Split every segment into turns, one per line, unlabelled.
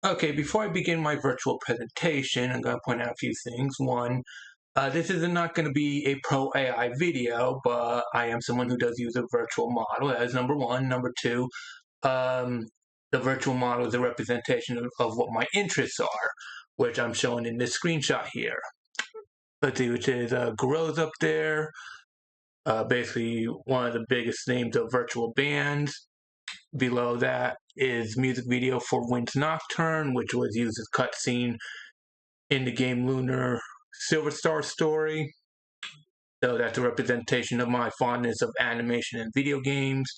Okay, before I begin my virtual presentation, I'm going to point out a few things. One, this is not going to be a pro AI video, but I am someone who does use a virtual model. That is number one. Number two, um, the virtual model is a representation of what my interests are, which I'm showing in this screenshot here. Let's see, which is Gorillaz up there, basically one of the biggest names of virtual bands. Below that is music video for Wind's Nocturne, which was used as cutscene in the game Lunar Silver Star Story. So that's a representation of my fondness of animation and video games.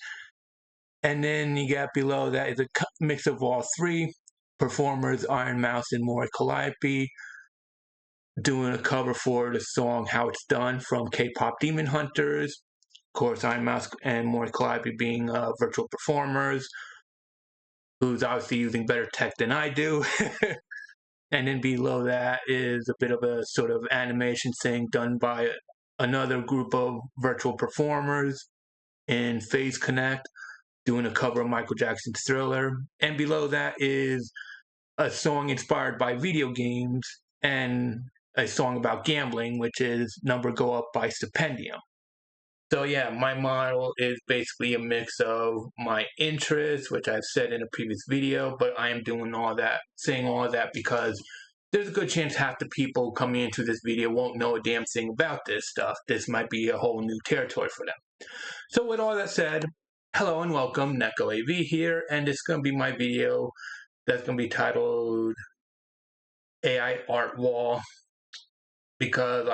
And then you got below that is a mix of all three performers, Ironmouse and Mori Calliope, doing a cover for the song How It's Done from K-pop Demon Hunters. Of course, Ironmouse and Mori Calliope being virtual performers, who's obviously using better tech than I do. And then below that is a bit of a sort of animation thing done by another group of virtual performers in Phase Connect, doing a cover of Michael Jackson's Thriller. And below that is a song inspired by video games and a song about gambling, which is Number Go Up by Stipendium. So yeah, my model is basically a mix of my interests, which I've said in a previous video, but I am doing all that, saying all that because there's a good chance half the people coming into this video won't know a damn thing about this stuff. This might be a whole new territory for them. So with all that said, hello and welcome, Neko AV here, and it's going to be my video that's going to be titled AI Art Wall, because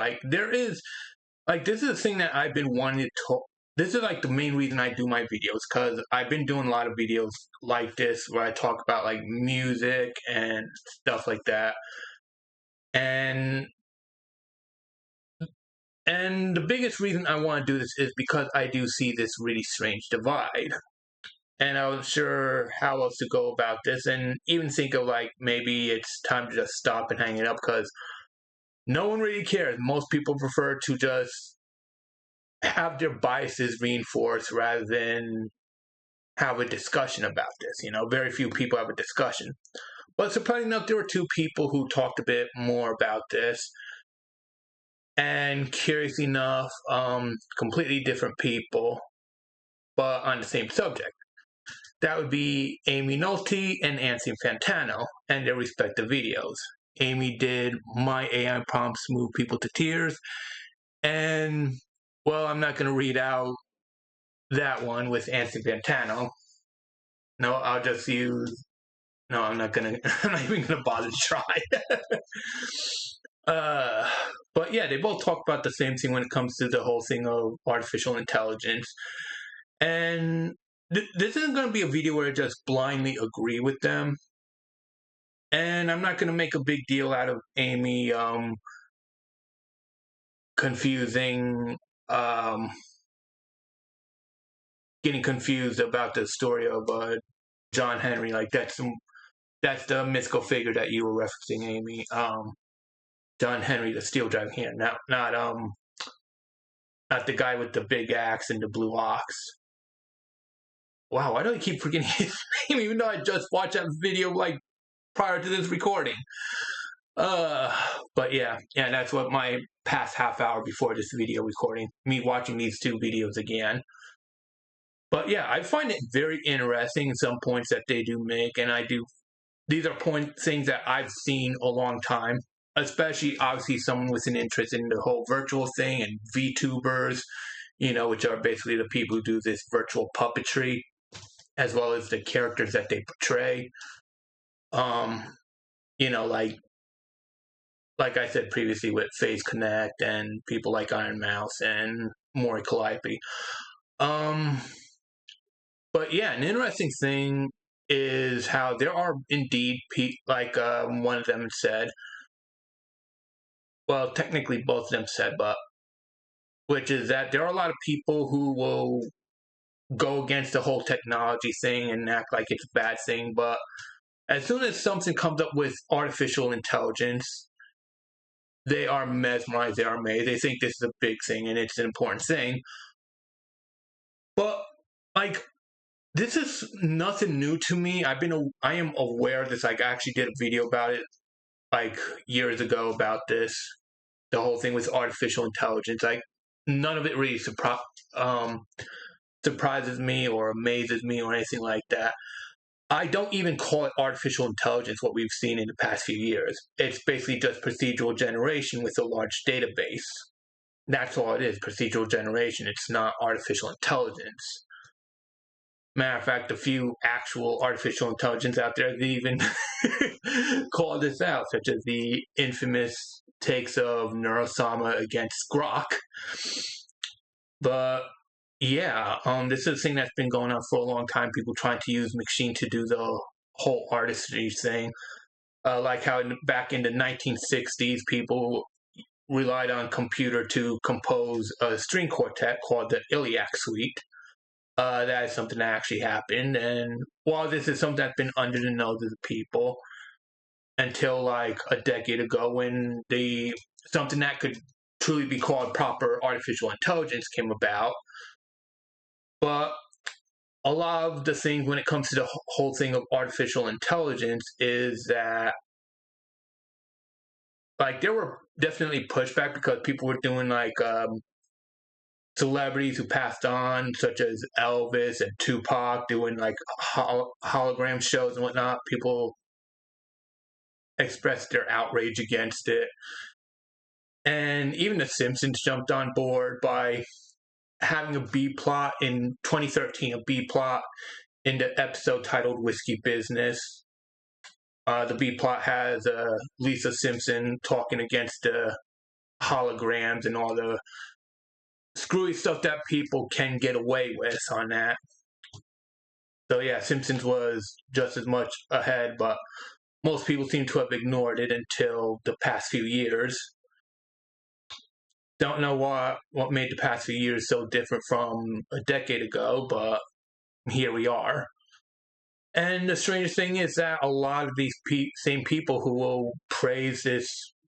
this is a thing that I've been wanting to. This is like the main reason I do my videos, because I've been doing a lot of videos like this where I talk about like music and stuff like that. And the biggest reason I want to do this is because I do see this really strange divide. And I wasn't sure how else to go about this, and even think of like maybe it's time to just stop and hang it up, because no one really cares. Most people prefer to just have their biases reinforced rather than have a discussion about this. You know, very few people have a discussion. But surprisingly enough, there were two people who talked a bit more about this. And curiously enough, completely different people, but on the same subject. That would be Amy Nolte and Anthony Fantano and their respective videos. Amy did My AI Prompts Move People to Tears, and well, I'm not going to read out that one with Anthony Fantano. No, I'll just use. No, I'm not gonna. I'm not even gonna bother to try. But yeah, they both talk about the same thing when it comes to the whole thing of artificial intelligence. And this isn't going to be a video where I just blindly agree with them. And I'm not going to make a big deal out of Amy confusing, getting confused about the story of John Henry. Like that's the mythical figure that you were referencing, Amy. John Henry, the steel driving hand, not the guy with the big axe and the blue ox. Wow, why do I keep forgetting his name, even though I just watched that video like prior to this recording? But yeah, that's what my past half hour before this video recording, me watching these two videos again. But yeah, I find it very interesting in some points that they do make, and these are things that I've seen a long time, especially obviously someone with an interest in the whole virtual thing and VTubers, you know, which are basically the people who do this virtual puppetry, as well as the characters that they portray. You know, like I said previously with Phase Connect and people like Ironmouse and Mori Calliope. But yeah, an interesting thing is how there are indeed like one of them said, well, technically both of them said, but which is that there are a lot of people who will go against the whole technology thing and act like it's a bad thing, but as soon as something comes up with artificial intelligence, they are mesmerized, they are amazed, they think this is a big thing and it's an important thing. But like, this is nothing new to me. I am aware of this. Like, I actually did a video about it like years ago about this. The whole thing with artificial intelligence. Like, none of it really surprises me or amazes me or anything like that. I don't even call it artificial intelligence, what we've seen in the past few years. It's basically just procedural generation with a large database. That's all it is, procedural generation. It's not artificial intelligence. Matter of fact, a few actual artificial intelligence out there that even call this out, such as the infamous takes of Neurosama against Grok. But yeah, this is a thing that's been going on for a long time. People trying to use machine to do the whole artistry thing. Like how back in the 1960s, people relied on computer to compose a string quartet called the Iliac Suite. That is something that actually happened. And while this is something that's been under the nose of the people until like a decade ago, when something that could truly be called proper artificial intelligence came about. But a lot of the things when it comes to the whole thing of artificial intelligence is that, like, there were definitely pushback because people were doing like celebrities who passed on, such as Elvis and Tupac, doing like hologram shows and whatnot. People expressed their outrage against it. And even The Simpsons jumped on board by having a B plot in 2013, a B plot in the episode titled Whiskey Business. The B plot has Lisa Simpson talking against the holograms and all the screwy stuff that people can get away with on that. So yeah, Simpsons was just as much ahead, but most people seem to have ignored it until the past few years. Don't know what made the past few years so different from a decade ago, but here we are. And the strangest thing is that a lot of these same people who will praise this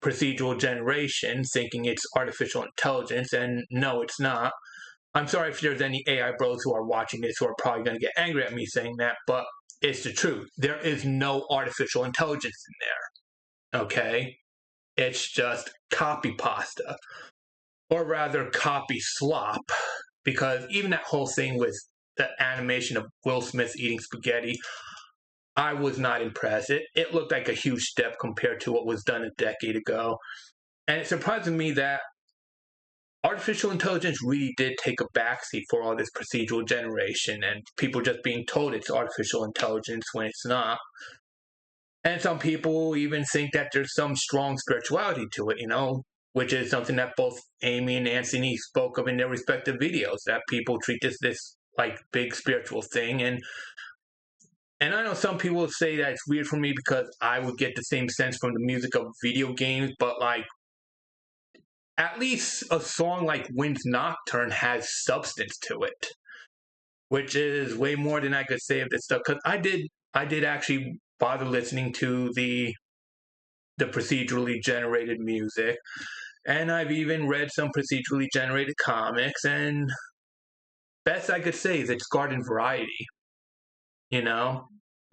procedural generation, thinking it's artificial intelligence, and no, it's not. I'm sorry if there's any AI bros who are watching this who are probably going to get angry at me saying that, but it's the truth. There is no artificial intelligence in there. Okay? It's just copy pasta. Or rather, copy slop. Because even that whole thing with the animation of Will Smith eating spaghetti, I was not impressed. It looked like a huge step compared to what was done a decade ago. And it surprised me that artificial intelligence really did take a backseat for all this procedural generation and people just being told it's artificial intelligence when it's not. And some people even think that there's some strong spirituality to it, which is something that both Amy and Anthony spoke of in their respective videos, that people treat this like big spiritual thing. And I know some people say that it's weird for me because I would get the same sense from the music of video games, but like, at least a song like Wind's Nocturne has substance to it, which is way more than I could say of this stuff. Because I did actually bother listening to the procedurally generated music, and I've even read some procedurally generated comics, and best I could say is it's garden variety.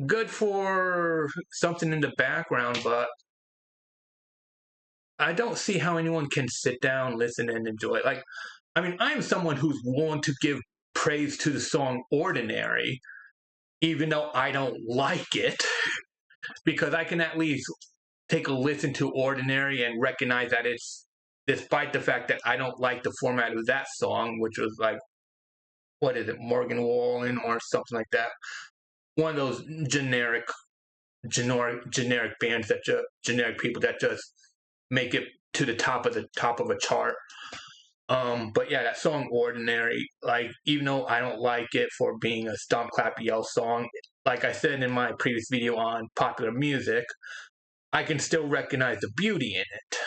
Good for something in the background, but I don't see how anyone can sit down, listen, and enjoy it. Like, I mean, I'm someone who's willing to give praise to the song Ordinary, even though I don't like it, because I can at least take a listen to Ordinary and recognize that it's, despite the fact that I don't like the format of that song, which was like, what is it, Morgan Wallen or something like that. One of those generic bands that generic people that just make it to the top of a chart. But yeah, that song Ordinary, like, even though I don't like it for being a stomp clap yell song, like I said in my previous video on popular music, I can still recognize the beauty in it.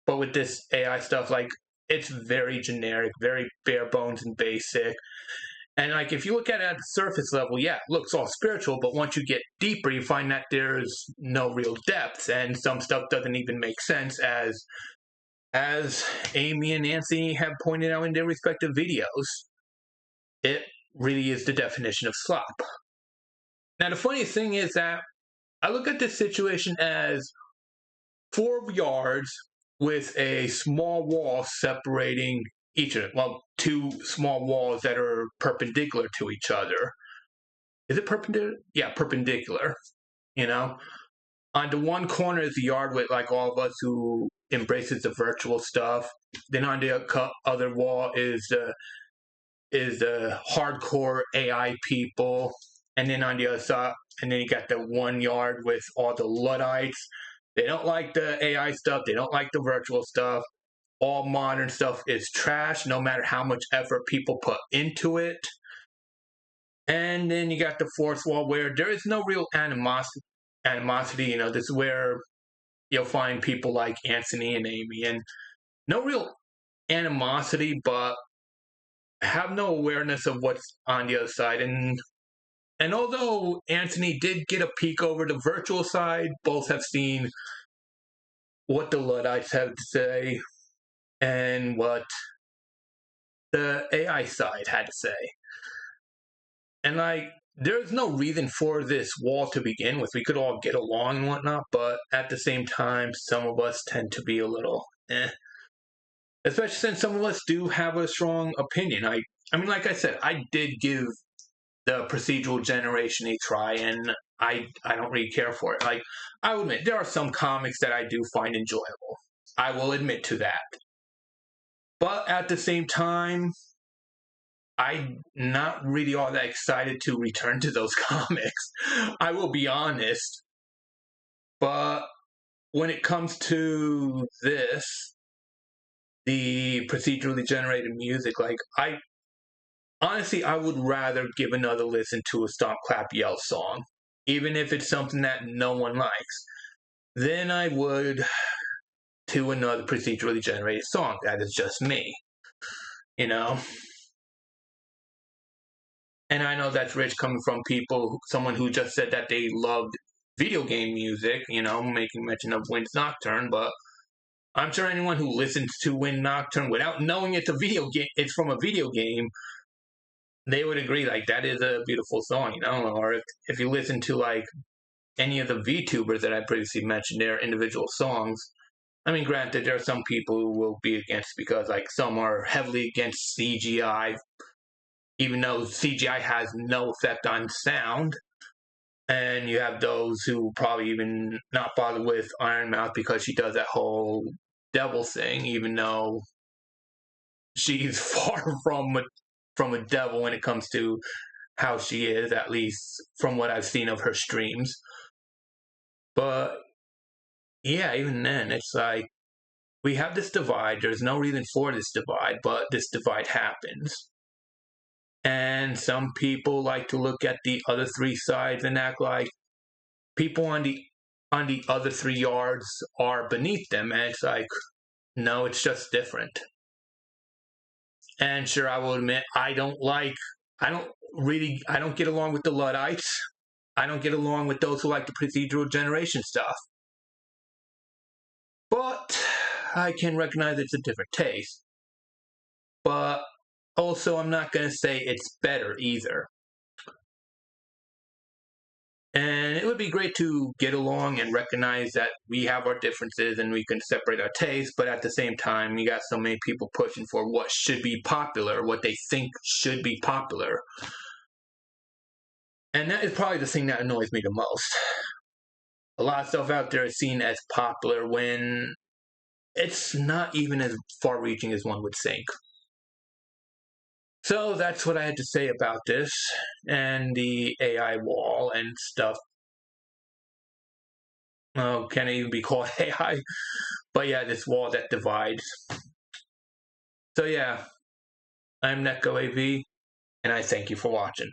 But with this AI stuff, like, it's very generic, very bare bones and basic. And like, if you look at it at the surface level, yeah, it looks all spiritual, but once you get deeper, you find that there's no real depth, and some stuff doesn't even make sense, as Amy and Nancy have pointed out in their respective videos. It really is the definition of slop. Now, the funniest thing is that I look at this situation as 4 yards with a small wall separating each of them. Well, 2 small walls that are perpendicular to each other. Is it perpendicular? Yeah, perpendicular. You know, on the one corner is the yard with like all of us who embraces the virtual stuff. Then on the other wall is the hardcore AI people, and then on the other side, and then you got the 1 yard with all the Luddites. They don't like the AI stuff. They don't like the virtual stuff. All modern stuff is trash, no matter how much effort people put into it. And then you got the fourth wall where there is no real animosity. You know, this is where you'll find people like Anthony and Amy, and no real animosity, but have no awareness of what's on the other side. And although Anthony did get a peek over the virtual side, both have seen what the Luddites have to say and what the AI side had to say. And like, there's no reason for this wall to begin with. We could all get along and whatnot, but at the same time, some of us tend to be a little especially since some of us do have a strong opinion. I mean, like I said, I did give the procedural generation a try, and I don't really care for it. Like, I will admit, there are some comics that I do find enjoyable. I will admit to that. But at the same time, I'm not really all that excited to return to those comics. I will be honest. But when it comes to this, the procedurally generated music, like, honestly, I would rather give another listen to a Stomp Clap Yell song, even if it's something that no one likes, than I would to another procedurally generated song. That is just me, you know? And I know that's rich coming from someone who just said that they loved video game music, you know, making mention of Wind Nocturne, but I'm sure anyone who listens to Wind Nocturne without knowing it's it's from a video game, they would agree, like, that is a beautiful song, you know? Or if you listen to, like, any of the VTubers that I previously mentioned, their individual songs, I mean, granted, there are some people who will be against because, like, some are heavily against CGI, even though CGI has no effect on sound. And you have those who probably even not bother with Ironmouth because she does that whole devil thing, even though she's far from a devil when it comes to how she is, at least from what I've seen of her streams. But yeah, even then, it's like, we have this divide. There's no reason for this divide, but this divide happens. And some people like to look at the other 3 sides and act like people on the other 3 yards are beneath them. And it's like, no, it's just different. And sure, I will admit, I don't get along with the Luddites. I don't get along with those who like the procedural generation stuff. But I can recognize it's a different taste. But also, I'm not going to say it's better either. And it would be great to get along and recognize that we have our differences and we can separate our tastes, but at the same time, you got so many people pushing for what should be popular, what they think should be popular. And that is probably the thing that annoys me the most. A lot of stuff out there is seen as popular when it's not even as far-reaching as one would think. So that's what I had to say about this and the AI wall and stuff. Oh, can it even be called AI? But yeah, this wall that divides. So yeah, I'm NetGoAV, and I thank you for watching.